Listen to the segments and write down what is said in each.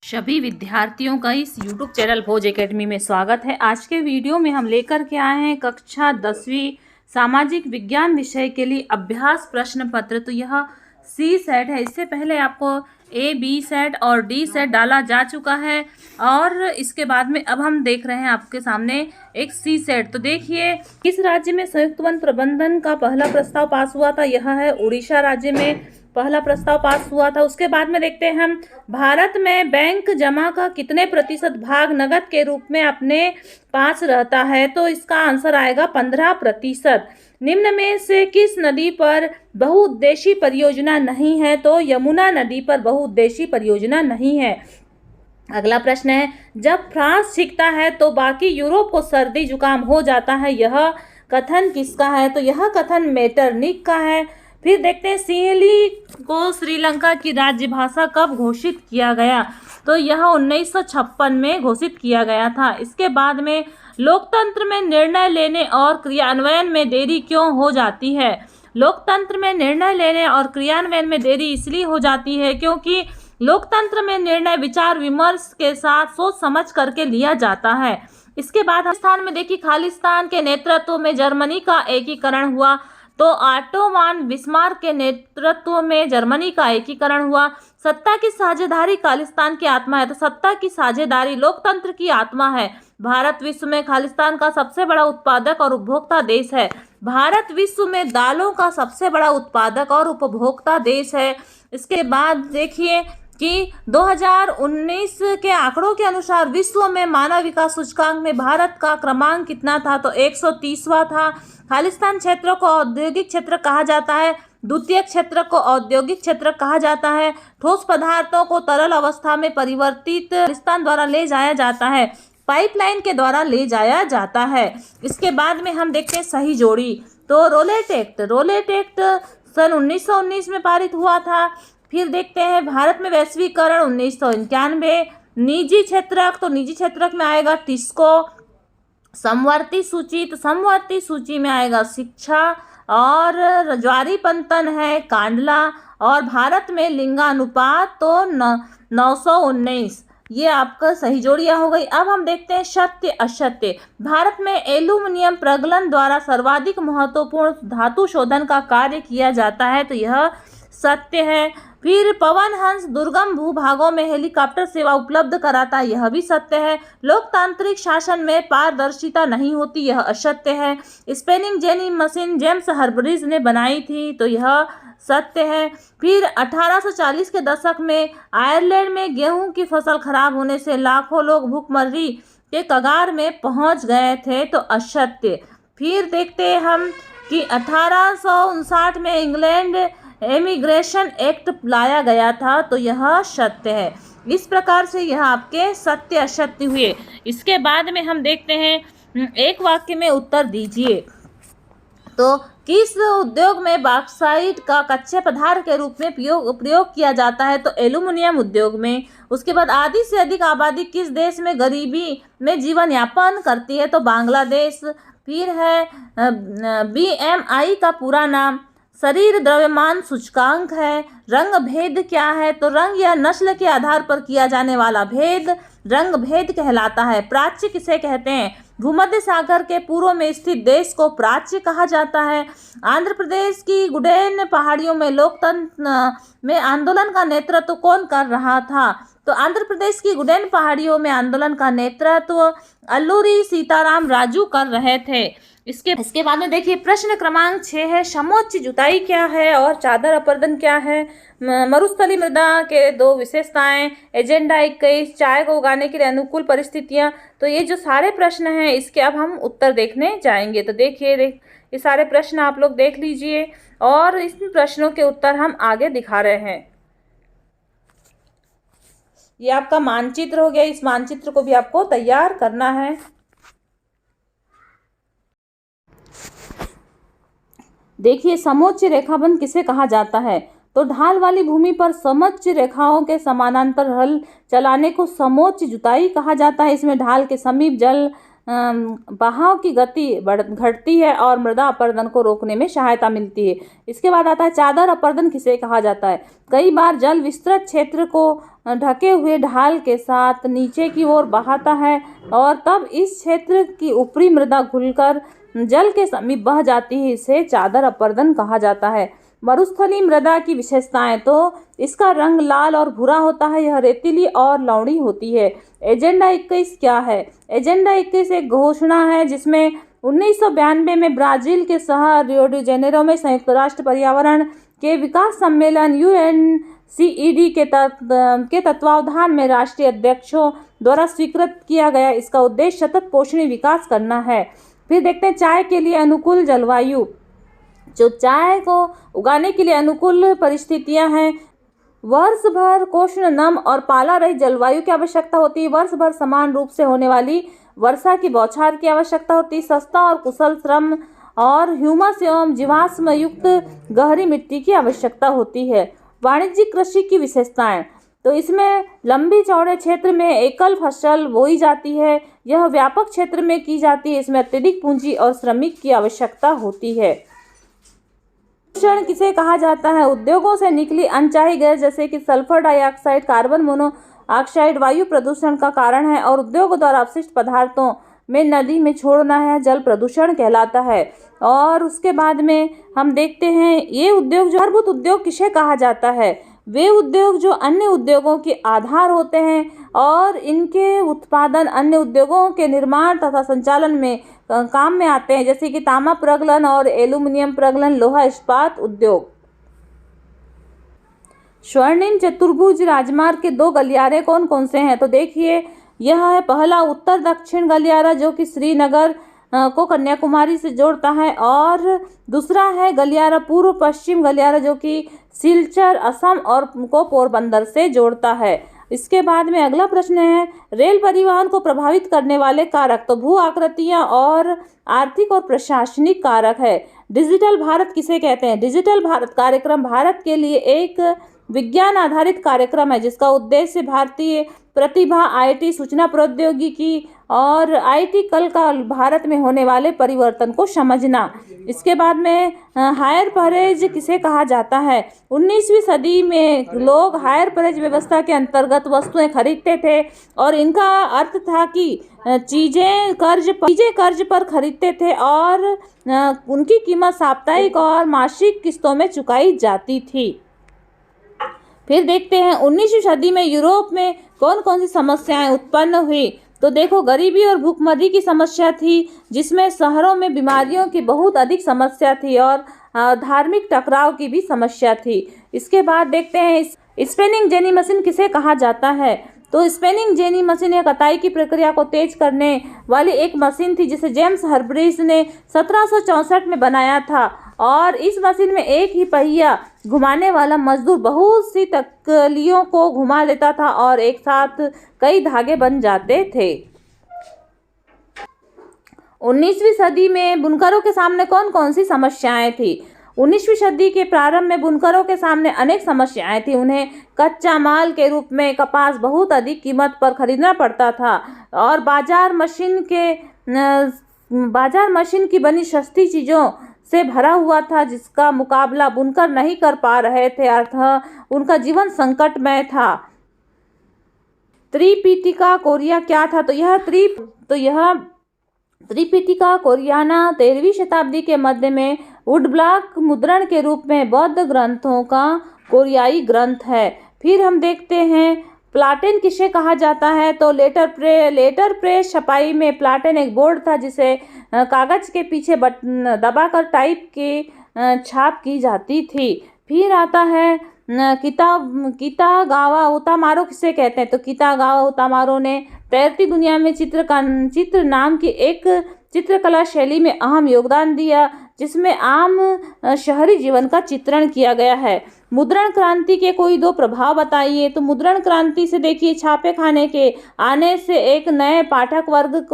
सभी विद्यार्थियों का इस YouTube चैनल भोज एकेडमी में स्वागत है। आज के वीडियो में हम लेकर के आए हैं कक्षा 10वीं सामाजिक विज्ञान विषय के लिए अभ्यास प्रश्न पत्र। तो यह सी सेट है। इससे पहले आपको ए बी सेट और डी सेट डाला जा चुका है और इसके बाद में अब हम देख रहे हैं आपके सामने एक सी सेट। तो देखिए, किस राज्य में संयुक्त वन प्रबंधन का पहला प्रस्ताव पास हुआ था? यह है उड़ीसा राज्य में पहला प्रस्ताव पास हुआ था। उसके बाद में देखते हैं हम, भारत में बैंक जमा का कितने प्रतिशत भाग नकद के रूप में अपने पास रहता है? तो इसका आंसर आएगा 15%। निम्न में से किस नदी पर बहुउद्देशीय परियोजना नहीं है? तो यमुना नदी पर बहुउद्देशीय परियोजना नहीं है। अगला प्रश्न है, जब फ्रांस छींकता है तो बाकी यूरोप को सर्दी जुकाम हो जाता है, यह कथन किसका है? तो यह कथन मेटरनिक का है। फिर देखते हैं, सिंहली को श्रीलंका की राज्यभाषा कब घोषित किया गया? तो यह 1956 में घोषित किया गया था। इसके बाद में, लोकतंत्र में निर्णय लेने और क्रियान्वयन में देरी क्यों हो जाती है? लोकतंत्र में निर्णय लेने और क्रियान्वयन में देरी इसलिए हो जाती है क्योंकि लोकतंत्र में निर्णय विचार विमर्श के साथ सोच समझ करके लिया जाता है। इसके बाद खालिस्तान में देखिए, खालिस्तान के नेतृत्व में जर्मनी का एकीकरण हुआ। तो ऑटोमान बिस्मार्क के नेतृत्व में जर्मनी का एकीकरण हुआ। सत्ता की साझेदारी खालिस्तान की आत्मा है। तो सत्ता की साझेदारी लोकतंत्र की आत्मा है। भारत विश्व में खालिस्तान का सबसे बड़ा उत्पादक और उपभोक्ता देश है। भारत विश्व में दालों का सबसे बड़ा उत्पादक और उपभोक्ता देश है। इसके बाद देखिए कि 2019 के आंकड़ों के अनुसार विश्व में मानव विकास सूचकांक में भारत का क्रमांक कितना था? तो 130वां था। खालिस्तान क्षेत्र को औद्योगिक क्षेत्र कहा जाता है। द्वितीय क्षेत्र को औद्योगिक क्षेत्र कहा जाता है। ठोस पदार्थों को तरल अवस्था में परिवर्तित खालिस्तान द्वारा ले जाया जाता है। पाइपलाइन के द्वारा ले जाया जाता है। इसके बाद में हम देखते हैं सही जोड़ी। तो रोलेट एक्ट सन 1919 में पारित हुआ था। फिर देखते हैं, भारत में वैश्वीकरण 1991। निजी क्षेत्रक, तो निजी क्षेत्रक में आएगा टिस्को। समवर्ती सूची, तो समवर्ती सूची में आएगा शिक्षा। और ज्वारीपंतन है कांडला। और भारत में लिंगानुपात तो 919। ये आपका सही जोड़ियाँ हो गई। अब हम देखते हैं सत्य असत्य। भारत में एल्यूमिनियम प्रगलन द्वारा सर्वाधिक महत्वपूर्ण धातु शोधन का कार्य किया जाता है, तो यह सत्य है। फिर पवन हंस दुर्गम भूभागों में हेलीकॉप्टर सेवा उपलब्ध कराता है, यह भी सत्य है। लोकतांत्रिक शासन में पारदर्शिता नहीं होती, यह असत्य है। स्पेनिंग जेनी मशीन जेम्स हर्बरीज ने बनाई थी, तो यह सत्य है। फिर 1840 के दशक में आयरलैंड में गेहूं की फसल खराब होने से लाखों लोग भूखमरी के कगार में पहुंच गए थे, तो असत्य। फिर देखते हैं हम कि 1859 में इंग्लैंड इमिग्रेशन एक्ट लाया गया था, तो यह सत्य है। इस प्रकार से यह आपके सत्य असत्य हुए। इसके बाद में हम देखते हैं, एक वाक्य में उत्तर दीजिए। तो किस उद्योग में बॉक्साइट का कच्चे पदार्थ के रूप में प्रयोग किया जाता है? तो एल्यूमिनियम उद्योग में। उसके बाद, आधी से अधिक आबादी किस देश में गरीबी में जीवन यापन करती है? तो बांग्लादेश। फिर है BMI का पूरा नाम शरीर द्रव्यमान सूचकांक है। रंग भेद क्या है? तो रंग या नस्ल के आधार पर किया जाने वाला भेद रंग भेद कहलाता है। प्राच्य किसे कहते हैं? भूमध्य सागर के पूर्व में स्थित देश को प्राच्य कहा जाता है। आंध्र प्रदेश की गुडेन पहाड़ियों में लोकतंत्र में आंदोलन का नेतृत्व कौन कर रहा था? तो आंध्र प्रदेश की गुडेन पहाड़ियों में आंदोलन का नेतृत्व अल्लूरी सीताराम राजू कर रहे थे। इसके बाद में देखिए, प्रश्न क्रमांक 6 है, समोच्च जुताई क्या है और चादर अपर्दन क्या है? मरुस्थली मृदा के दो विशेषताएं, एजेंडा 21, चाय को उगाने के लिए अनुकूल परिस्थितियां। तो ये जो सारे प्रश्न हैं, इसके अब हम उत्तर देखने जाएंगे। तो देखिए, ये सारे प्रश्न आप लोग देख लीजिए और इन प्रश्नों के उत्तर हम आगे दिखा रहे हैं। ये आपका मानचित्र हो गया। इस मानचित्र को भी आपको तैयार करना है। देखिए, समोच्च रेखाबंध किसे कहा जाता है? तो ढाल वाली भूमि पर समोच्च रेखाओं के समानांतर हल चलाने को समोच्च जुताई कहा जाता है। इसमें ढाल के समीप जल बहाव की गति घटती है और मृदा अपरदन को रोकने में सहायता मिलती है। इसके बाद आता है चादर अपरदन किसे कहा जाता है। कई बार जल विस्तृत क्षेत्र को ढके हुए ढाल के साथ नीचे की ओर बहाता है और तब इस क्षेत्र की ऊपरी मृदा घुलकर जल के समीप बह जाती है। इसे चादर अपरदन कहा जाता है। मरुस्थलीय मृदा की विशेषताएं, तो इसका रंग लाल और भूरा होता है। यह रेतीली और लवणी होती है। एजेंडा 21 क्या है। एजेंडा 21 एक घोषणा है जिसमें 1992 में ब्राजील के शहर रियो डी जेनेरो में संयुक्त राष्ट्र पर्यावरण के विकास सम्मेलन UNCED के तत्वावधान में राष्ट्रीय अध्यक्षों द्वारा स्वीकृत किया गया। इसका उद्देश्य सतत पोषणीय विकास करना है। फिर देखते हैं चाय के लिए अनुकूल जलवायु। जो चाय को उगाने के लिए अनुकूल परिस्थितियां हैं, वर्ष भर उष्ण, नम और पाला रहित जलवायु की आवश्यकता होती है। वर्ष भर समान रूप से होने वाली वर्षा की बौछार की आवश्यकता होती है। सस्ता और कुशल श्रम और ह्यूमस एवं जीवाश्म युक्त गहरी मिट्टी की आवश्यकता होती है। वाणिज्यिक कृषि की विशेषताएं, तो इसमें लंबी चौड़े क्षेत्र में एकल फसल बोई जाती है। यह व्यापक क्षेत्र में की जाती है। इसमें अत्यधिक पूंजी और श्रमिक की आवश्यकता होती है। प्रदूषण किसे कहा जाता है। उद्योगों से निकली अनचाही गैस जैसे कि सल्फर डाइऑक्साइड, कार्बन मोनोऑक्साइड वायु प्रदूषण का कारण है और उद्योगों द्वारा अपशिष्ट पदार्थों में नदी में छोड़ना है जल प्रदूषण कहलाता है। और उसके बाद में हम देखते हैं ये उद्योग, जो आधारभूत उद्योग किसे कहा जाता है। वे उद्योग जो अन्य उद्योगों के आधार होते हैं और इनके उत्पादन अन्य उद्योगों के निर्माण तथा संचालन में काम में आते हैं, जैसे कि तांबा प्रगलन और एल्यूमिनियम प्रगलन, लोहा इस्पात उद्योग। स्वर्णिम चतुर्भुज राजमार्ग के 2 गलियारे कौन कौन से हैं। तो देखिए, यह है पहला उत्तर दक्षिण गलियारा जो कि श्रीनगर को कन्याकुमारी से जोड़ता है और दूसरा है गलियारा पूर्व पश्चिम गलियारा जो कि सिलचर असम और को पोरबंदर से जोड़ता है। इसके बाद में अगला प्रश्न है रेल परिवहन को प्रभावित करने वाले कारक। तो भू आकृतियां और आर्थिक और प्रशासनिक कारक है। डिजिटल भारत किसे कहते हैं। डिजिटल भारत कार्यक्रम भारत के लिए एक विज्ञान आधारित कार्यक्रम है जिसका उद्देश्य भारतीय प्रतिभा, IT, सूचना प्रौद्योगिकी और IT कल का भारत में होने वाले परिवर्तन को समझना। इसके बाद में हायर परहेज किसे कहा जाता है। 19वीं सदी में लोग हायर परहेज व्यवस्था के अंतर्गत वस्तुएं खरीदते थे और इनका अर्थ था कि चीजें कर्ज पर खरीदते थे और उनकी कीमत साप्ताहिक और मासिक किस्तों में चुकाई जाती थी। फिर देखते हैं 19वीं सदी में यूरोप में कौन कौन सी समस्याएं उत्पन्न हुई। तो देखो, गरीबी और भूखमरी की समस्या थी जिसमें शहरों में बीमारियों की बहुत अधिक समस्या थी और धार्मिक टकराव की भी समस्या थी। इसके बाद देखते हैं स्पिनिंग जेनी मशीन किसे कहा जाता है। तो स्पिनिंग जेनी मशीन एक कताई की प्रक्रिया को तेज करने वाली एक मशीन थी जिसे जेम्स हर्ब्रीज ने 1764 में बनाया था और इस मशीन में एक ही पहिया घुमाने वाला मजदूर बहुत सी तकलियों को घुमा लेता था और एक साथ कई धागे बन जाते थे। 19वीं सदी में बुनकरों के सामने कौन कौन सी समस्याएं थी। 19वीं सदी के प्रारंभ में बुनकरों के सामने अनेक समस्याएं थी। उन्हें कच्चा माल के रूप में कपास बहुत अधिक कीमत पर खरीदना पड़ता था और बाजार मशीन की बनी सस्ती चीज़ों से भरा हुआ था जिसका मुकाबला बुनकर नहीं कर पा रहे थे, अर्थात उनका जीवन संकटमय था। त्रिपिटिका कोरिया क्या था। तो यह त्रिपिटिका कोरियाना 13वीं शताब्दी के मध्य में वुडब्लॉक मुद्रण के रूप में बौद्ध ग्रंथों का कोरियाई ग्रंथ है। फिर हम देखते हैं प्लाटेन किसे कहा जाता है। तो लेटर प्रेस छपाई में प्लाटेन एक बोर्ड था जिसे कागज के पीछे दबाकर टाइप की छाप की जाती थी। फिर आता है कितागावा उतामारो किसे कहते हैं। तो कितागावा उतामारो ने तैरती दुनिया में चित्र नाम की एक चित्रकला शैली में अहम योगदान दिया जिसमें आम शहरी जीवन का चित्रण किया गया है। मुद्रण क्रांति के कोई 2 प्रभाव बताइए। तो मुद्रण क्रांति से देखिए, छापे खाने के आने से एक नए पाठक वर्ग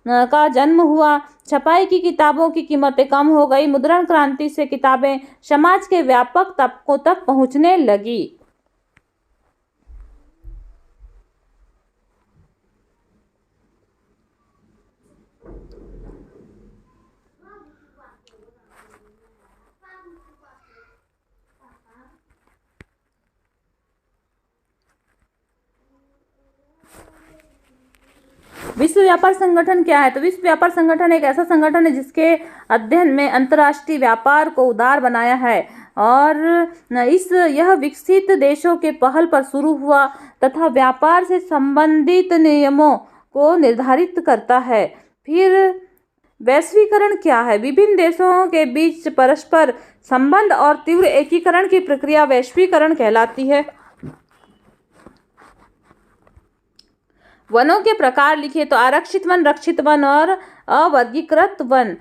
का जन्म हुआ। छपाई की किताबों की कीमतें कम हो गई। मुद्रण क्रांति से किताबें समाज के व्यापक तबकों तक पहुंचने लगी। विश्व व्यापार संगठन क्या है? तो विश्व व्यापार संगठन एक ऐसा संगठन है जिसके अध्ययन में अंतर्राष्ट्रीय व्यापार को उदार बनाया है और यह विकसित देशों के पहल पर शुरू हुआ तथा व्यापार से संबंधित नियमों को निर्धारित करता है। फिर वैश्वीकरण क्या है? विभिन्न देशों के बीच परस्पर संबंध और तीव्र एकीकरण की प्रक्रिया वैश्वीकरण कहलाती है। वनों के प्रकार लिखिए। तो आरक्षित वन, रक्षित वन और अवर्गीकृत वन।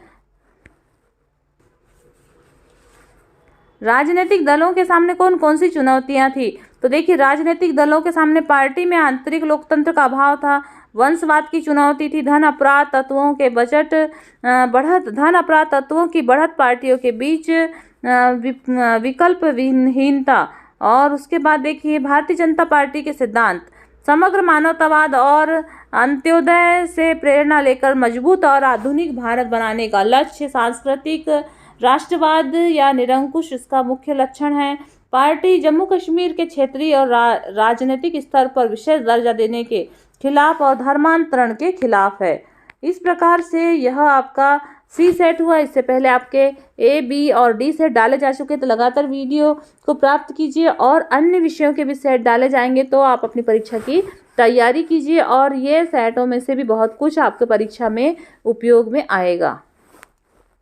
राजनीतिक दलों के सामने कौन कौन सी चुनौतियां थी? तो देखिए, राजनीतिक दलों के सामने पार्टी में आंतरिक लोकतंत्र का अभाव था, वंशवाद की चुनौती थी, धन अपराध तत्वों के बजट बढ़त, धन अपराध तत्वों की बढ़त, पार्टियों के बीच विकल्प विहीनता, और उसके बाद देखिए भारतीय जनता पार्टी के सिद्धांत, समग्र मानवतावाद और अंत्योदय से प्रेरणा लेकर मजबूत और आधुनिक भारत बनाने का लक्ष्य, सांस्कृतिक राष्ट्रवाद या निरंकुश इसका मुख्य लक्षण है। पार्टी जम्मू कश्मीर के क्षेत्रीय और राजनीतिक स्तर पर विशेष दर्जा देने के खिलाफ और धर्मांतरण के खिलाफ है। इस प्रकार से यह आपका सी सेट हुआ। इससे पहले आपके ए, बी और डी सेट डाले जा चुके, तो लगातार वीडियो को प्राप्त कीजिए और अन्य विषयों के भी सेट डाले जाएंगे, तो आप अपनी परीक्षा की तैयारी कीजिए और ये सेटों में से भी बहुत कुछ आपके परीक्षा में उपयोग में आएगा।